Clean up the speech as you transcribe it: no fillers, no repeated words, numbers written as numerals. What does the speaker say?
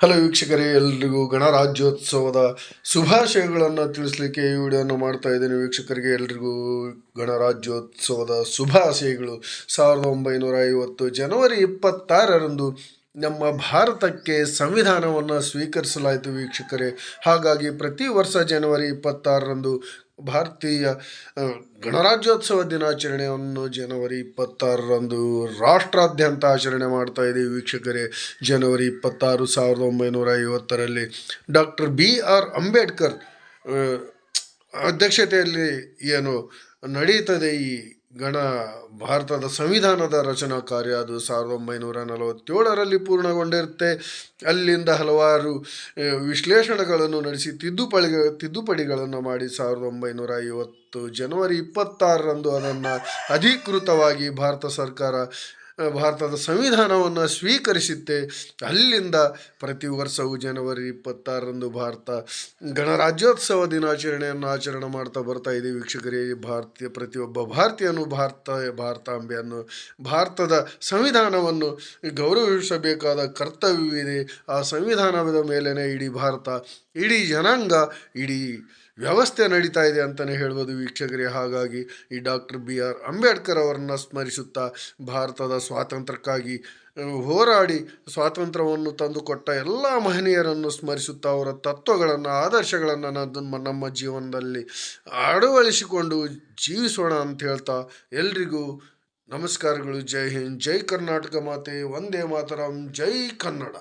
Hello ವೀಕ್ಷಕರೇ, ಎಲ್ರಿಗೂ ಗಣರಾಜ್ಯೋತ್ಸವದ ಶುಭಾಶಯಗಳನ್ನು ತಿಳಿಸ್ಲಿಕ್ಕೆ ಈ ವಿಡಿಯೋನ ಮಾಡ್ತಾ ಇದ್ದೀನಿ. ವೀಕ್ಷಕರಿಗೆ ಎಲ್ರಿಗೂ ಗಣರಾಜ್ಯೋತ್ಸವದ ಶುಭಾಶಯಗಳು. 1950 ಜನವರಿ 26ರಂದು ನಮ್ಮ ಭಾರತಕ್ಕೆ ಸಂವಿಧಾನವನ್ನು ಸ್ವೀಕರಿಸಲಾಯಿತು ವೀಕ್ಷಕರೇ. ಹಾಗಾಗಿ ಪ್ರತಿ ವರ್ಷ ಜನವರಿ 26ರಂದು ಭಾರತೀಯ ಗಣರಾಜ್ಯೋತ್ಸವ ದಿನಾಚರಣೆಯನ್ನು ಜನವರಿ 26ರಂದು ರಾಷ್ಟ್ರಾದ್ಯಂತ ಆಚರಣೆ ಮಾಡ್ತಾ ಇದ್ದೀವಿ ವೀಕ್ಷಕರೇ. ಜನವರಿ 26, 1950ರಲ್ಲಿ ಡಾಕ್ಟರ್ BR ಅಂಬೇಡ್ಕರ್ ಅಧ್ಯಕ್ಷತೆಯಲ್ಲಿ ಏನು ನಡೀತದೆ ಈ ಭಾರತದ ಸಂವಿಧಾನದ ರಚನಾ ಕಾರ್ಯ, ಅದು 1947ರಲ್ಲಿ ಪೂರ್ಣಗೊಂಡಿರುತ್ತೆ. ಅಲ್ಲಿಂದ ಹಲವಾರು ವಿಶ್ಲೇಷಣೆಗಳನ್ನು ನಡೆಸಿ ತಿದ್ದುಪಡಿಗಳನ್ನು ಮಾಡಿ 1950 ಜನವರಿ 26ರಂದು ಅದನ್ನು ಅಧಿಕೃತವಾಗಿ ಭಾರತ ಸರ್ಕಾರ ಭಾರತದ ಸಂವಿಧಾನವನ್ನು ಸ್ವೀಕರಿಸುತ್ತೆ. ಅಲ್ಲಿಂದ ಪ್ರತಿ ವರ್ಷವೂ ಜನವರಿ 26ರಂದು ಭಾರತ ಗಣರಾಜ್ಯೋತ್ಸವ ದಿನಾಚರಣೆಯನ್ನು ಆಚರಣೆ ಮಾಡ್ತಾ ಬರ್ತಾ ಇದ್ದೀವಿ ವೀಕ್ಷಕರೇ. ಪ್ರತಿಯೊಬ್ಬ ಭಾರತೀಯನು ಭಾರತಾಂಬೆಯನ್ನು, ಭಾರತದ ಸಂವಿಧಾನವನ್ನು ಗೌರವಿಸಬೇಕಾದ ಕರ್ತವ್ಯವಿದೆ. ಆ ಸಂವಿಧಾನದ ಮೇಲೇ ಇಡೀ ಭಾರತ, ಇಡೀ ಜನಾಂಗ, ಇಡೀ ವ್ಯವಸ್ಥೆ ನಡೀತಾ ಇದೆ ಅಂತಲೇ ಹೇಳ್ಬೋದು ವೀಕ್ಷಕರೇ. ಹಾಗಾಗಿ ಈ ಡಾಕ್ಟರ್ BR ಅಂಬೇಡ್ಕರ್ ಅವರನ್ನು ಸ್ಮರಿಸುತ್ತಾ, ಭಾರತದ ಸ್ವಾತಂತ್ರ್ಯಕ್ಕಾಗಿ ಹೋರಾಡಿ ಸ್ವಾತಂತ್ರ್ಯವನ್ನು ತಂದುಕೊಟ್ಟ ಎಲ್ಲ ಮಹನೀಯರನ್ನು ಸ್ಮರಿಸುತ್ತಾ, ಅವರ ತತ್ವಗಳನ್ನು, ಆದರ್ಶಗಳನ್ನು ನಮ್ಮ ಜೀವನದಲ್ಲಿ ಅಳವಡಿಸಿಕೊಂಡು ಜೀವಿಸೋಣ ಅಂತ ಹೇಳ್ತಾ ಎಲ್ರಿಗೂ ನಮಸ್ಕಾರಗಳು. ಜೈ ಹಿಂದ್, ಜೈ ಕರ್ನಾಟಕ ಮಾತೆ, ವಂದೇ ಮಾತರಂ, ಜೈ ಕನ್ನಡ.